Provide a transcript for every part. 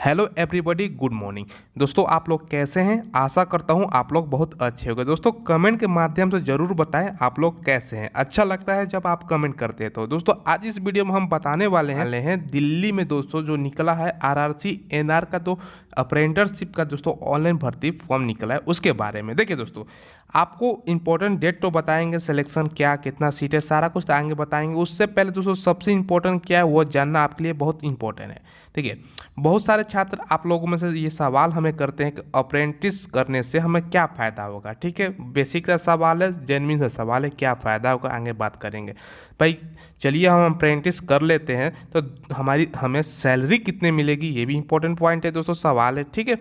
Hello everybody, good morning दोस्तों। आप लोग कैसे हैं? आशा करता हूं आप लोग बहुत अच्छे होंगे। दोस्तों कमेंट के माध्यम से ज़रूर बताएं आप लोग कैसे हैं। अच्छा लगता है जब आप कमेंट करते हैं। तो दोस्तों आज इस वीडियो में हम बताने वाले हैं दिल्ली में दोस्तों जो निकला है आरआरसी एनआर का तो अप्रेंटिसशिप का दोस्तों ऑनलाइन भर्ती फॉर्म निकला है उसके बारे में। देखिए दोस्तों आपको इंपॉर्टेंट डेट तो बताएंगे, सिलेक्शन क्या कितना सीट है सारा कुछ आगे बताएंगे। उससे पहले दोस्तों सबसे इंपॉर्टेंट क्या है वो जानना आपके लिए बहुत इंपॉर्टेंट है। देखिए बहुत सारे छात्र आप लोगों में से ये सवाल हमें करते हैं कि अप्रेंटिस करने से हमें क्या फ़ायदा होगा। ठीक है, बेसिक सा सवाल है, जेन्युइन सा सवाल है, क्या फ़ायदा होगा आगे बात करेंगे। भाई चलिए हम अप्रेंटिस कर लेते हैं तो हमें सैलरी कितने मिलेगी ये भी इंपॉर्टेंट पॉइंट है दोस्तों, सवाल है। ठीक है,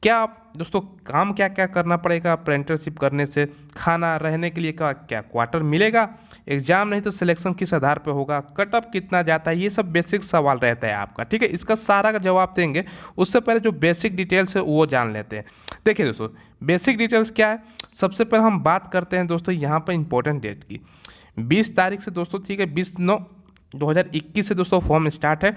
क्या आप दोस्तों काम क्या क्या करना पड़ेगा अप्रेंटिसशिप करने से, खाना रहने के लिए क्या क्या क्वार्टर मिलेगा, एग्जाम नहीं तो सिलेक्शन किस आधार पे होगा, कट ऑफ कितना जाता है, ये सब बेसिक सवाल रहता है आपका। ठीक है, इसका सारा का जवाब देंगे। उससे पहले जो बेसिक डिटेल्स है वो जान लेते हैं। देखिए दोस्तों बेसिक डिटेल्स क्या है, सबसे पहले हम बात करते हैं दोस्तों यहाँ पर इंपॉर्टेंट डेट की। 20 तारीख से दोस्तों, ठीक है 20/9/2021 से दोस्तों फॉर्म स्टार्ट है।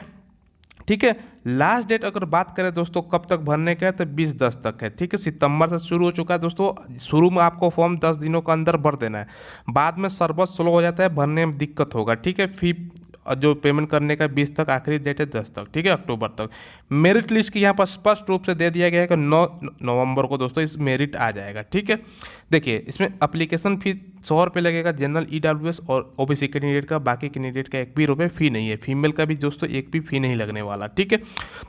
ठीक है, लास्ट डेट अगर बात करें दोस्तों कब तक भरने का है तो 20/10 तक है। ठीक है, सितंबर से शुरू हो चुका है दोस्तों। शुरू में आपको फॉर्म 10 दिनों के अंदर भर देना है, बाद में सर्वर स्लो हो जाता है, भरने में दिक्कत होगा। ठीक है, फी जो पेमेंट करने का 20 तक, आखिरी डेट है 10 तक। ठीक है, अक्टूबर तक। मेरिट लिस्ट की यहाँ पर स्पष्ट रूप से दे दिया गया है कि 9 नवंबर को दोस्तों इस मेरिट आ जाएगा। ठीक है, देखिए इसमें एप्लीकेशन फी 100 रुपये लगेगा जनरल ईडब्ल्यूएस और ओबीसी कैंडिडेट का, बाकी कैंडिडेट का 1 भी रुपये फी नहीं है। फीमेल का भी दोस्तों 1 भी फी नहीं लगने वाला। ठीक है,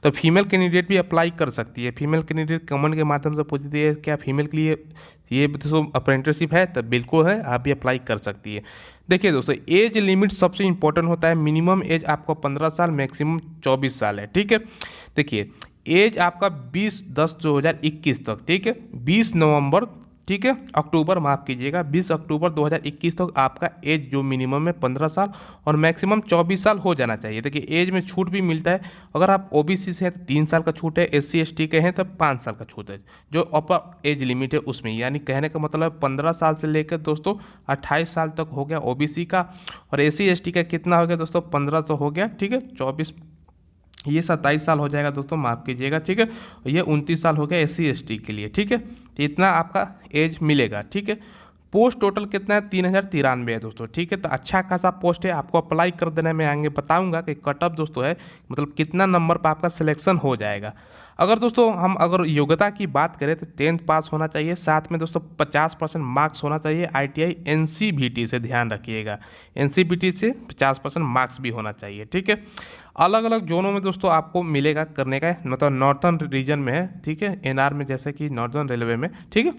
तो फीमेल कैंडिडेट भी अप्लाई कर सकती है। फीमेल कैंडिडेट कमेंट के माध्यम से पूछती है क्या फीमेल के लिए ये दोस्तों अप्रेंटिसशिप है, तो बिल्कुल है, आप भी अप्लाई कर सकती है। देखिए दोस्तों एज लिमिट सबसे इंपॉर्टेंट होता है। मिनिमम एज आपको 15 साल, मैक्सिमम 24 साल है। ठीक है, देखिए एज आपका 20/10/2021 तक। ठीक है, 20 नवंबर, ठीक है अक्टूबर, माफ़ कीजिएगा 20 अक्टूबर 2021 तक आपका एज जो मिनिमम है 15 साल और मैक्सिमम 24 साल हो जाना चाहिए। देखिए एज में छूट भी मिलता है, अगर आप ओबीसी से हैं तो 3 साल का छूट है, SC ST के हैं तो 5 साल का छूट है जो अपर एज लिमिट है उसमें। यानी कहने का मतलब 15 साल से लेकर दोस्तों 28 साल तक हो गया ओबीसी का, और SC ST का कितना हो गया दोस्तों 1500 हो गया। ठीक है, 24 ये 27 साल हो जाएगा दोस्तों, माफ़ कीजिएगा। ठीक है, ये 29 साल हो गया SC ST के लिए। ठीक है, तो इतना आपका एज मिलेगा। ठीक है, पोस्ट टोटल कितना है 3093 है दोस्तों। ठीक है, तो अच्छा खासा पोस्ट है, आपको अप्लाई कर देना है। मैं आगे बताऊंगा कि कट ऑफ दोस्तों है मतलब कितना नंबर पर आपका सिलेक्शन हो जाएगा। अगर दोस्तों हम अगर योग्यता की बात करें तो 10th पास होना चाहिए, साथ में दोस्तों 50% मार्क्स होना चाहिए। ITI NCVT से ध्यान रखिएगा, NCVT से 50% मार्क्स भी होना चाहिए। ठीक है, अलग अलग जोनों में दोस्तों आपको मिलेगा करने का, मतलब नॉर्थर्न रीजन में है। ठीक है, NR में जैसे कि नॉर्दर्न रेलवे में। ठीक है,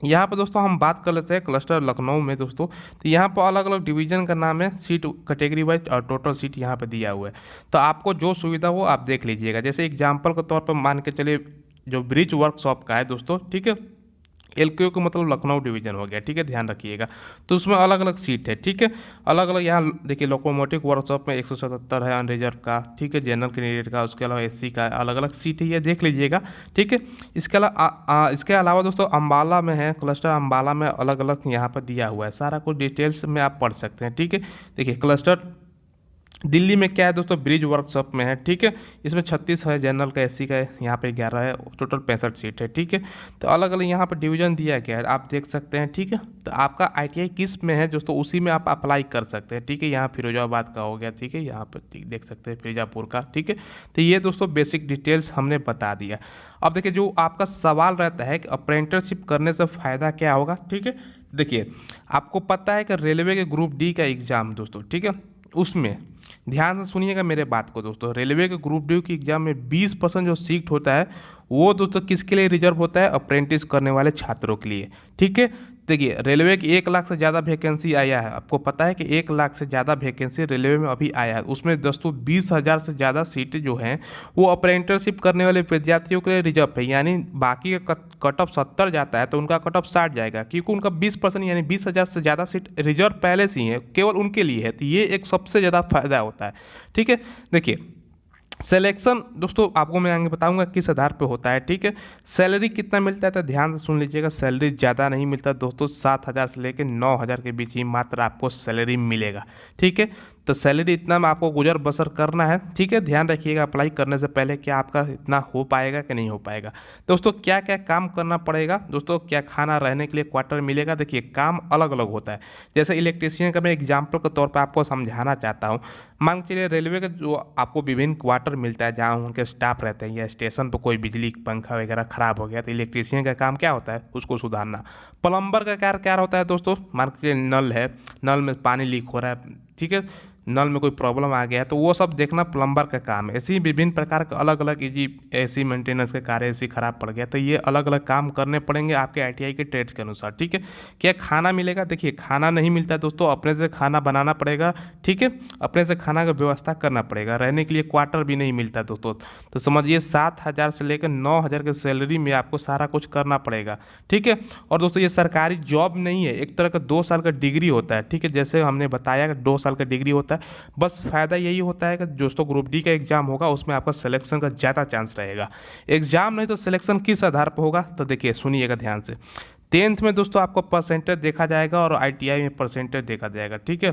यहाँ पर दोस्तों हम बात कर लेते हैं क्लस्टर लखनऊ में दोस्तों। तो यहाँ पर अलग अलग डिवीजन का नाम है, सीट कैटेगरी वाइज और टोटल सीट यहाँ पे दिया हुआ है। तो आपको जो सुविधा हो आप देख लीजिएगा। जैसे एग्जांपल के तौर पर मान के चलिए जो ब्रिज वर्कशॉप का है दोस्तों, ठीक है LKU का मतलब लखनऊ डिवीजन हो गया। ठीक है, ध्यान रखिएगा। तो उसमें अलग अलग सीट है। ठीक है, अलग अलग यहाँ देखिए लोकोमोटिव वर्कशॉप में 177 है अनरिजर्व का। ठीक है, जनरल कैंडिडेट का, उसके अलावा SC का अलग अलग सीट है, ये देख लीजिएगा। ठीक है, इसके अलावा दोस्तों अम्बाला में है, क्लस्टर अम्बाला में अलग अलग यहाँ पर दिया हुआ है। सारा कुछ डिटेल्स में आप पढ़ सकते हैं। ठीक है, देखिए क्लस्टर दिल्ली में क्या है दोस्तों ब्रिज वर्कशॉप में है। ठीक है, इसमें 36 है, जनरल का SC का है, यहाँ पे 11 है, टोटल 65 सीट है। ठीक है, तो अलग अलग यहाँ पर डिवीजन दिया गया है, आप देख सकते हैं। ठीक है, तो आपका ITI किस में है दोस्तों उसी में आप अप्लाई कर सकते हैं। ठीक है, यहाँ फिरोजाबाद का हो गया। ठीक है, यहाँ पर देख सकते हैं फिरोजापुर का। ठीक है, तो ये दोस्तों बेसिक डिटेल्स हमने बता दिया। अब देखिए जो आपका सवाल रहता है कि अप्रेंटिसशिप करने से फ़ायदा क्या होगा। ठीक है, देखिए आपको पता है कि रेलवे के ग्रुप D का एग्ज़ाम दोस्तों, ठीक है उसमें ध्यान से सुनिएगा मेरे बात को दोस्तों, रेलवे के ग्रुप डी की एग्जाम में 20% जो सीट होता है वो दोस्तों किसके लिए रिजर्व होता है, अप्रेंटिस करने वाले छात्रों के लिए। ठीक है, देखिए रेलवे की 1 लाख से ज़्यादा वैकेंसी आया है, आपको पता है कि 1 लाख से ज़्यादा वैकेंसी रेलवे में अभी आया है। उसमें दोस्तों 20,000 से ज़्यादा सीटें जो हैं वो अप्रेंटिसशिप करने वाले विद्यार्थियों के लिए रिजर्व है। यानी बाकी का कट ऑफ 70 जाता है तो उनका कट ऑफ 60 जाएगा, क्योंकि उनका 20% यानी 20,000 से ज़्यादा सीट रिजर्व पहले से ही है, केवल उनके लिए है। तो ये एक सबसे ज़्यादा फायदा होता है। ठीक है, देखिए सिलेक्शन दोस्तों आपको मैं आगे बताऊंगा किस आधार पे होता है। ठीक है, सैलरी कितना मिलता है तो ध्यान से सुन लीजिएगा। सैलरी ज़्यादा नहीं मिलता दोस्तों, 7,000 से लेकर 9,000 के बीच ही मात्र आपको सैलरी मिलेगा। ठीक है, तो सैलरी इतना में आपको गुजर बसर करना है, ठीक है। ध्यान रखिएगा अप्लाई करने से पहले कि आपका इतना हो पाएगा कि नहीं हो पाएगा। दोस्तों क्या क्या काम करना पड़ेगा, दोस्तों क्या खाना रहने के लिए क्वार्टर मिलेगा, देखिए काम अलग अलग होता है। जैसे इलेक्ट्रीशियन का मैं एग्जाम्पल के तौर पर आपको समझाना चाहता हूँ। मान के चलिए रेलवे का जो आपको विभिन्न क्वार्टर मिलता है जहाँ उनके स्टाफ रहते हैं, या स्टेशन पर कोई बिजली पंखा वगैरह खराब हो गया तो इलेक्ट्रीशियन का काम क्या होता है, उसको सुधारना। प्लम्बर का कार्य क्या होता है दोस्तों, मान के चलिए नल है, नल में पानी लीक हो रहा है, ठीक है, नल में कोई प्रॉब्लम आ गया है तो वो सब देखना प्लम्बर का काम है। ऐसे ही विभिन्न प्रकार के अलग अलग एसी मेंटेनेंस के कार्य, एसी खराब पड़ गया तो ये अलग अलग काम करने पड़ेंगे आपके आईटीआई के ट्रेड्स के अनुसार, ठीक है। क्या खाना मिलेगा, देखिए खाना नहीं मिलता है दोस्तों, अपने से खाना बनाना पड़ेगा, ठीक है, अपने से खाना का व्यवस्था करना पड़ेगा। रहने के लिए क्वार्टर भी नहीं मिलता दोस्तों, तो समझिए 7,000 से लेकर 9,000 की सैलरी में आपको सारा कुछ करना पड़ेगा, ठीक है। और दोस्तों ये सरकारी जॉब नहीं है, एक तरह का 2 साल का डिग्री होता है, ठीक है, जैसे हमने बताया 2 साल का डिग्री होता है। बस फ़ायदा यही होता है कि दोस्तों ग्रुप डी का एग्जाम होगा उसमें आपका सिलेक्शन का ज़्यादा चांस रहेगा। एग्जाम नहीं तो सिलेक्शन किस आधार पर होगा, तो देखिए सुनिएगा ध्यान से। 10th में दोस्तों आपको परसेंटेज देखा जाएगा और आईटीआई में परसेंटेज देखा जाएगा, ठीक है।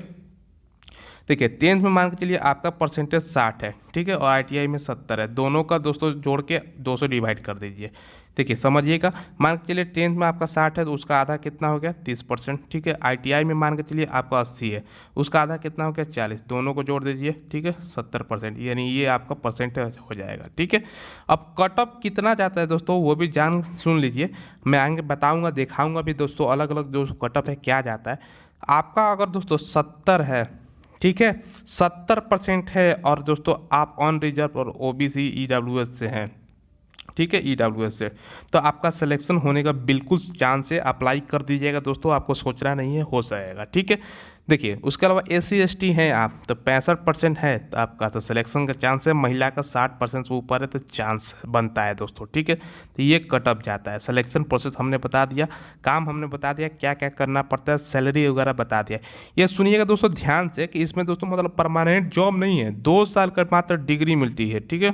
देखिए 10th में मान के चलिए आपका परसेंटेज 60 है, ठीक है, और आईटीआई में 70 है। दोनों का दोस्तों जोड़ के 2 से डिवाइड कर दीजिए। देखिए समझिएगा, मान के चलिए 10th में आपका 60 है तो उसका आधा कितना हो गया 30%, ठीक है। आईटीआई में मान के चलिए आपका 80 है, उसका आधा कितना हो गया 40, दोनों को जोड़ दीजिए, ठीक है, 70%, यानी ये आपका परसेंटेज हो जाएगा, ठीक है। अब कट ऑफ कितना जाता है दोस्तों वो भी जान सुन लीजिए, मैं आगे बताऊँगा, दिखाऊँगा भी दोस्तों अलग अलग जो कट ऑफ है क्या जाता है। आपका अगर दोस्तों 70 है, ठीक है, 70% है, और दोस्तों आप ऑन रिजर्व और ओबीसी ईडब्ल्यूएस से हैं, ठीक है, ईडब्ल्यूएस से, तो आपका सिलेक्शन होने का बिल्कुल चांस है। अप्लाई कर दीजिएगा दोस्तों, आपको सोचना नहीं है, हो जाएगा, ठीक है। देखिए उसके अलावा SC ST हैं आप तो 65% है तो आपका तो सिलेक्शन का चांस है। महिला का 60% से ऊपर है तो चांस बनता है दोस्तों, ठीक है। तो ये कट ऑफ जाता है। सिलेक्शन प्रोसेस हमने बता दिया, काम हमने बता दिया, क्या क्या करना पड़ता है, सैलरी वगैरह बता दिया। ये सुनिएगा दोस्तों ध्यान से कि इसमें दोस्तों मतलब परमानेंट जॉब नहीं है, 2 साल का मात्र डिग्री मिलती है, ठीक है,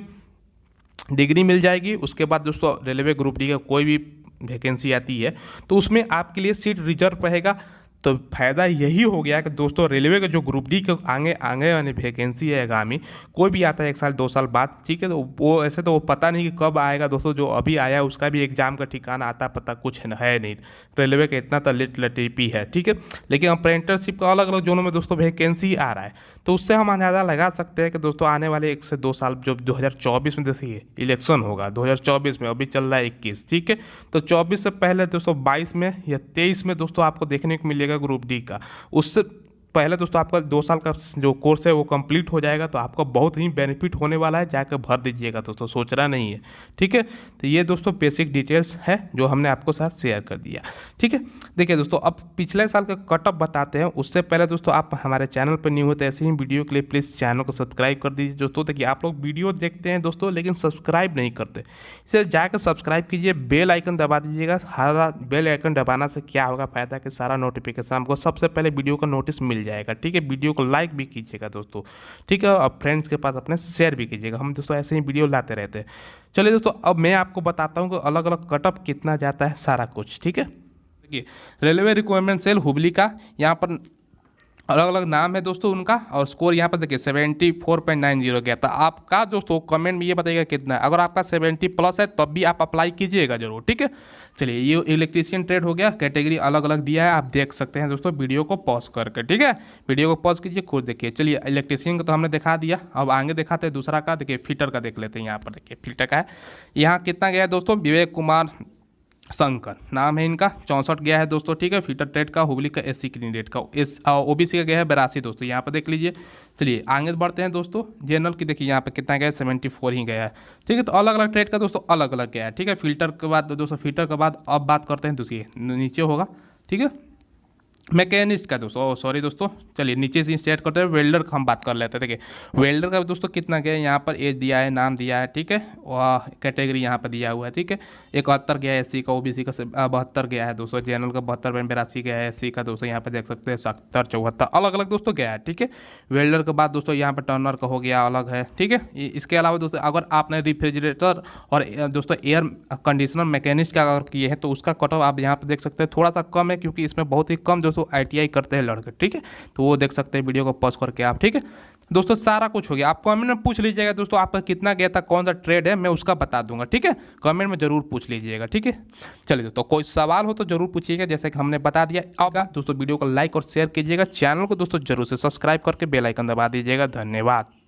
डिग्री मिल जाएगी। उसके बाद दोस्तों रेलवे ग्रुप डी का कोई भी वैकेंसी आती है तो उसमें आपके लिए सीट रिजर्व रहेगा। तो फायदा यही हो गया कि दोस्तों रेलवे का जो ग्रुप डी के आगे आगे वाली वैकेंसी है आगामी, कोई भी आता है 1 साल 2 साल बाद, ठीक है, तो वो ऐसे तो वो पता नहीं कि कब आएगा दोस्तों। जो अभी आया है उसका भी एग्जाम का ठिकाना आता पता कुछ है नहीं, रेलवे का इतना तो लटीपी है, ठीक है। लेकिन अप्रेंटिसशिप का अलग अलग जोनों में दोस्तों वैकेंसी आ रहा है, तो उससे हम अंदाज़ा लगा सकते हैं कि दोस्तों आने वाले 1 से 2 साल, जो 2024 में देखिए इलेक्शन होगा 2024 में, अभी चल रहा है 21, ठीक है, तो 24 से पहले दोस्तों 22 में या 23 में दोस्तों आपको देखने को मिलेगा ग्रुप डी का। उससे पहले दोस्तों आपका 2 साल का जो कोर्स है वो कंप्लीट हो जाएगा, तो आपका बहुत ही बेनिफिट होने वाला है, जाकर भर दीजिएगा दोस्तों, सोचना नहीं है, ठीक है। तो ये दोस्तों बेसिक डिटेल्स है जो हमने आपको साथ शेयर कर दिया, ठीक है। देखिए दोस्तों अब पिछले साल का कट ऑफ बताते हैं, उससे पहले दोस्तों आप हमारे चैनल पर न्यू हो तो ऐसे ही वीडियो के लिए प्लीज़ चैनल को सब्सक्राइब कर दीजिए दोस्तों। देखिए आप लोग वीडियो देखते हैं दोस्तों लेकिन सब्सक्राइब नहीं करते, इसे जाकर सब्सक्राइब कीजिए, बेल आइकन दबा दीजिएगा। हर बेल आइकन दबाना से क्या होगा फायदा कि सारा नोटिफिकेशन आपको सबसे पहले वीडियो का नोटिस मिल जाएगा, ठीक है। वीडियो को लाइक भी कीजिएगा दोस्तों, ठीक है, और फ्रेंड्स के पास अपने शेयर भी कीजिएगा, हम दोस्तों ऐसे ही वीडियो लाते रहते हैं। चलिए दोस्तों अब मैं आपको बताता हूँ कि अलग अलग कट ऑफ कितना जाता है सारा कुछ, ठीक है। देखिए रेलवे रिक्वायरमेंट सेल हुबली का यहाँ पर अलग अलग नाम है दोस्तों उनका, और स्कोर यहाँ पर देखिए 74.90 गया था। आपका दोस्तों कमेंट में ये बताइएगा कितना है, अगर आपका 70+ है तब भी आप अप्लाई कीजिएगा जरूर, ठीक है। चलिए ये इलेक्ट्रीशियन ट्रेड हो गया, कैटेगरी अलग अलग दिया है, आप देख सकते हैं दोस्तों वीडियो को पॉज करके, ठीक है, वीडियो को पॉज कीजिए खुद देखिए। चलिए इलेक्ट्रीशियन का तो हमने दिखा दिया, अब आगे दिखाते हैं दूसरा का। देखिए फिटर का देख लेते हैं, यहाँ पर देखिए फिटर का है, यहाँ कितना गया है दोस्तों, विवेक कुमार शंकर नाम है इनका, 64 गया है दोस्तों, ठीक है। फिटर ट्रेड का हुबली का SC कैंडिडेट का, OBC का गया है 82 दोस्तों, यहाँ पर देख लीजिए। चलिए आगे बढ़ते हैं दोस्तों, जनरल की देखिए यहाँ पे कितना गया है 74 ही गया है, ठीक है। तो अलग अलग ट्रेड का दोस्तों अलग अलग गया है, ठीक है। फिल्टर के बाद दोस्तों, फिल्टर के बाद अब बात करते हैं दूसरी नीचे होगा, ठीक है, मैकेनिस्ट का दोस्तों, सॉरी दोस्तों, चलिए नीचे से स्टार्ट करते हैं। वेल्डर का हम बात कर लेते हैं। देखिए वेल्डर का दोस्तों कितना गया है, यहाँ पर एज दिया है, नाम दिया है, ठीक है, और कैटेगरी यहाँ पर दिया हुआ है, ठीक है। 71 गया है SC का, OBC का 72 गया है दोस्तों, जनरल का 72-82 गया है, SC का दोस्तों यहाँ पर देख सकते हैं 70 74 अलग अलग दोस्तों गया है, ठीक है। वेल्डर के बाद दोस्तों यहाँ पर टर्नर का हो गया अलग है, ठीक है। इसके अलावा दोस्तों अगर आपने रेफ्रिजरेटर और दोस्तों एयर कंडीशनर मैकेनिस्ट का अगर किए हैं तो उसका कट ऑफ आप यहाँ पर देख सकते हैं थोड़ा सा कम है, क्योंकि इसमें बहुत ही कम दोस्तों दोस्तों ITI करते हैं लड़के, ठीक है। तो वो देख सकते हैं वीडियो को पॉज करके आप, ठीक है दोस्तों। सारा कुछ हो गया, आप कमेंट में पूछ लीजिएगा दोस्तों आपका कितना गया था, कौन सा ट्रेड है, मैं उसका बता दूंगा, ठीक है। कमेंट में जरूर पूछ लीजिएगा, ठीक है। चलिए दोस्तों, कोई सवाल हो तो जरूर पूछिएगा, जैसे कि हमने बता दिया। अब दोस्तों वीडियो को लाइक और शेयर कीजिएगा, चैनल को दोस्तों जरूर से सब्सक्राइब करके बेल आइकन दबा दीजिएगा। धन्यवाद।